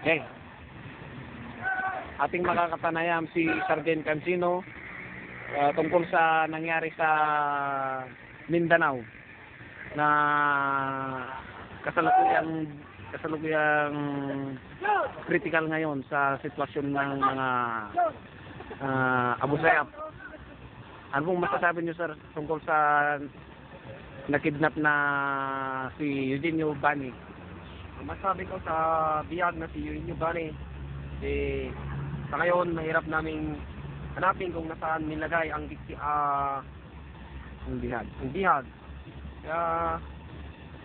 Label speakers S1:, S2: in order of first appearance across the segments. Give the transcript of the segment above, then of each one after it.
S1: Okay. Ating makakapanayam si Sergeant Cansino tungkol sa nangyari sa Mindanao na kasalukuyang critical ngayon sa sitwasyon ng mga Abu Sayyaf. Ano pong masasabi niyo, sir, tungkol sa nakidnap na si Eugenio Bani?
S2: Masabi ko sa biyag na si Eugenio Bani, sa ngayon mahirap naming hanapin kung nasaan nilagay ang bihag. Kaya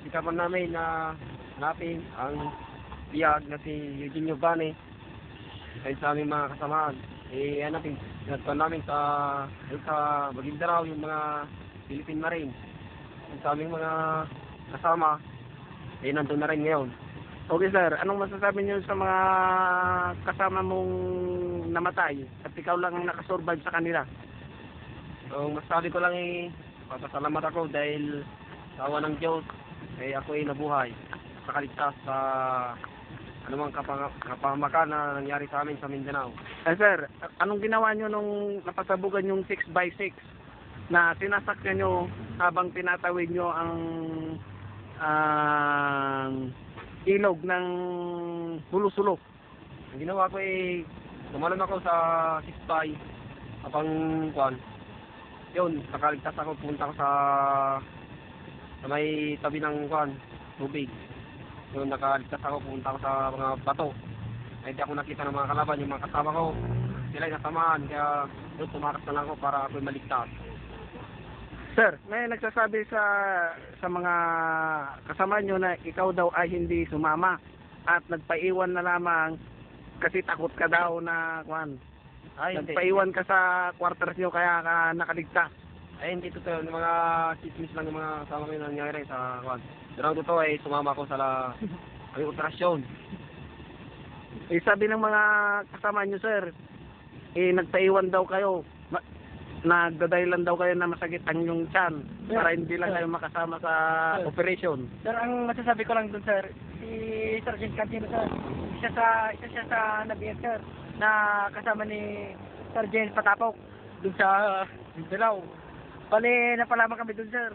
S2: sikapan namin na hanapin ang biyag na si Eugenio Bani ay sa aming mga kasamaan. Hanapin namin sa Maguindanao yung mga Philippine Marines. Sa aming mga kasama nandun na rin ngayon.
S1: Okay, sir, anong masasabi niyo sa mga kasama mong namatay at ikaw lang ang nakasurvive sa kanila?
S2: So, masabi ko lang pasasalamat ako dahil sa awa ng Diyos ako ay nabuhay at nakaligtas sa anumang kapahamakan na nangyari sa amin sa Mindanao.
S1: Sir, anong ginawa niyo nung napasabugan yung 6x6 na sinasakyan niyo habang tinatawid niyo ang ilog ng Hulusulok?
S2: Ang ginawa ko tumalon ako sa 6x habang yun, nakaligtas ako, pumunta ko sa may tabi ng tubig. Yun, nakaligtas ako, pumunta ko sa mga bato. Ay hindi ako nakita ng mga kalaban, yung mga kasama ko sila ay natamaan, kaya yun, tumakas na lang ako para ako'y maligtas.
S1: Sir, may nagsasabi sa mga kasama nyo na ikaw daw ay hindi sumama at nagpaiwan na lamang kasi takot ka daw na nagpaiwan ka sa quarters nyo kaya ka nakaligtas.
S2: Ay hindi totoo, yung mga chismis lang yung mga kasama ko yung nangyari sa Pero totoo sumama ko sa aming operasyon.
S1: Sabi ng mga kasama nyo, sir, nagpaiwan daw kayo. Nagdadahilan daw kayo na masakit ang yung tiyan para hindi lang kayo makasama sa operation.
S3: Sir, ang masasabi ko lang dun, sir, si Sergeant Cansino, sir, isa siya sa nabiyan, sir, na kasama ni Sergeant Patapok dun sa Mindanao. Bali, napalaman kami dun, sir.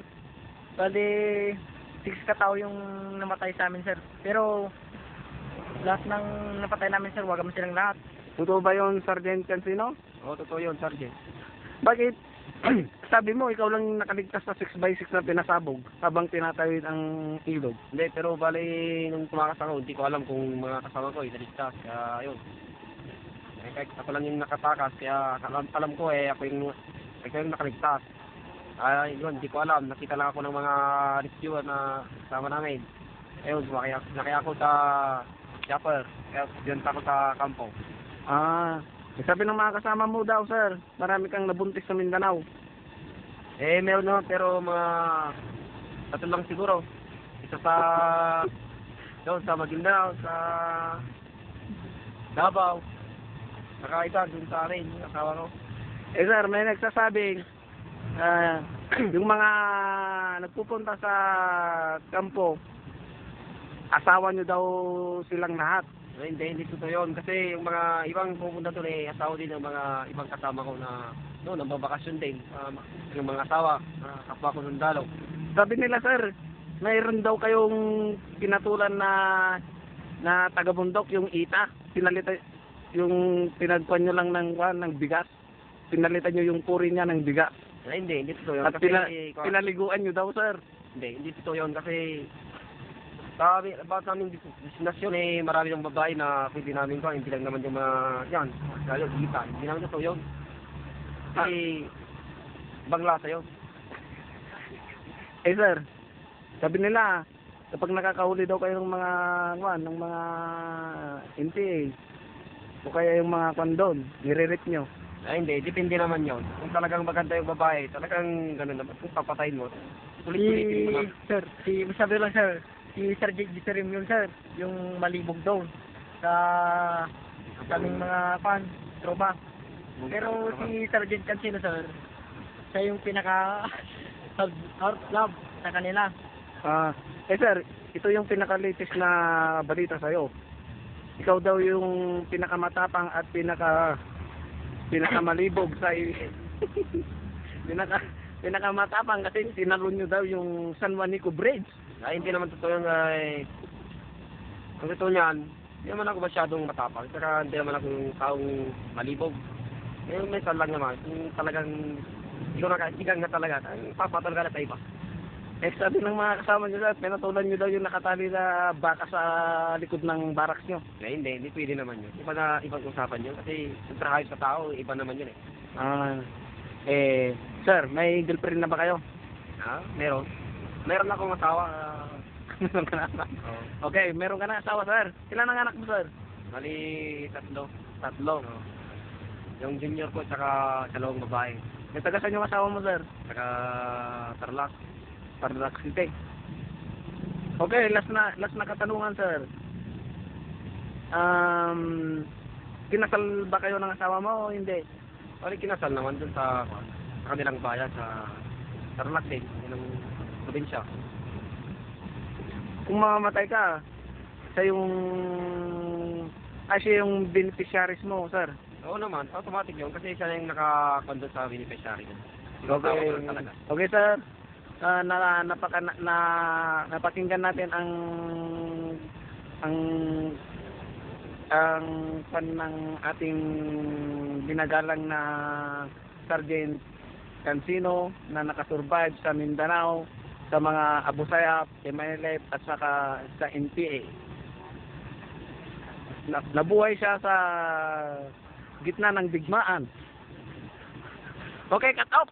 S3: Bali, 6 katao yung namatay sa amin, sir. Pero lahat ng napatay namin, sir, wag kami silang lahat.
S1: Totoo ba yun, Sergeant Cansino?
S2: Oo, totoo yun, Sergeant.
S1: Bakit? Sabi mo, ikaw lang nakaligtas sa 6x6 na pinasabog habang tinatawid ang ilog.
S2: Hindi, pero bali nung tumakas ako, hindi ko alam kung mga kasama ko naligtas. Kaya yun. Kahit ako lang yung nakatakas, kaya alam ko ako yung nakaligtas. Yun, hindi ko alam. Nakita lang ako ng mga rescuer na kasama namin. Ayun, sumakay ako sa chopper. Kaya yun ako sa kampo.
S1: Sabi ng mga kasama mo daw, sir, marami kang nabuntis sa Mindanao.
S2: Meron naman, pero mga 3 lang siguro. Isa sa Maguindanao, sa Davao, saka isa dun sa akin, yung asawa ko.
S1: Sir, may nagsasabing yung mga nagpupunta sa kampo, asawa nyo daw silang lahat.
S2: Hindi totoo yun. Kasi yung mga ibang pupunta doon asawa din ng mga ibang kasama ko na nambabakasyon din. Yung mga asawa, kapwa ko sundalo.
S1: Sabi nila, sir, mayroon daw kayong pinatulan na taga-bundok, yung ita. Yung pinagpuan nyo lang ng bigas. Pinalitan nyo yung puri niya ng bigas.
S2: Hindi totoo yun.
S1: At pinaliguan nyo daw, sir.
S2: Hindi totoo yun kasi about namin destinasyon marami ng babae na pwede namin ko, hindi lang naman yung mga yan, lalo kita, hindi naman ito yun. Kasi bangla sa'yo.
S1: Sir, sabi nila, kapag nakakahuli daw kayo ng mga NPA, o kaya yung mga kondon, nire-rip nyo.
S2: Hindi, depende naman yun. Kung talagang maganda yung babae, talagang gano'n naman, kung papatayin mo, ulit-ulitin mo.
S3: Sir, masabi lang, sir, si Sergeant Giterim yun, sir, yung malibog doon sa aming mga tropa. Pero si Sergeant Cansino, sir, siya yung pinaka heart love sa kanila.
S1: Sir, ito yung pinaka-latest na balita sa'yo. ikaw daw yung pinakamatapang at pinakamalibog sa pinakamatapang kasi tinalo nyo daw yung San Juanico Bridge.
S2: Ay, hindi naman totoo yung ang totoo niyan, hindi naman ako masyadong matapang, saka hindi naman ako yung taong malibog. Eh, minsan lang naman, yung talagang ikaw nakasigang na talaga, ay papatol ka na sa iba.
S1: Eh sabi ng mga kasama nyo sir, pinatulan nyo daw yung nakatali na baka sa likod ng barracks nyo.
S2: Eh, hindi pwede naman yun. Iba na ibang usapan yun, kasi yung trahayo sa tao, iba naman yun
S1: Sir, may girlfriend na ba kayo?
S2: Ha? Meron akong asawa.
S1: Meron ka na asawa? Okay, meron ka na asawa sir. Ilan ang anak mo sir?
S2: Bali, tatlo.
S1: Tatlo.
S2: Yung junior ko, tsaka dalawang babae.
S1: May taga saan yung asawa mo sir?
S2: Tsaka Tarlac.
S1: Tarlac City. Okay, last na katanungan sir. Kinasal ba kayo ng asawa mo o hindi?
S2: Bali, kinasal naman dun sa kanilang bayan, sa Tarlac din, yun ang probinsya.
S1: Kung mamamatay ka, siya yung beneficiaries mo sir.
S2: Oo naman, automatic yun, kasi siya na yung nakakondot sa beneficiary. Okay. Talaga.
S1: Okay sir. Napakinggan natin ang pan ng ating binagalang na Sergeant Cansino na nakasurvive sa Mindanao sa mga Abu Sayyaf, MNLF at saka sa NPA. Nabuhay siya sa gitna ng digmaan. Okay, cut off!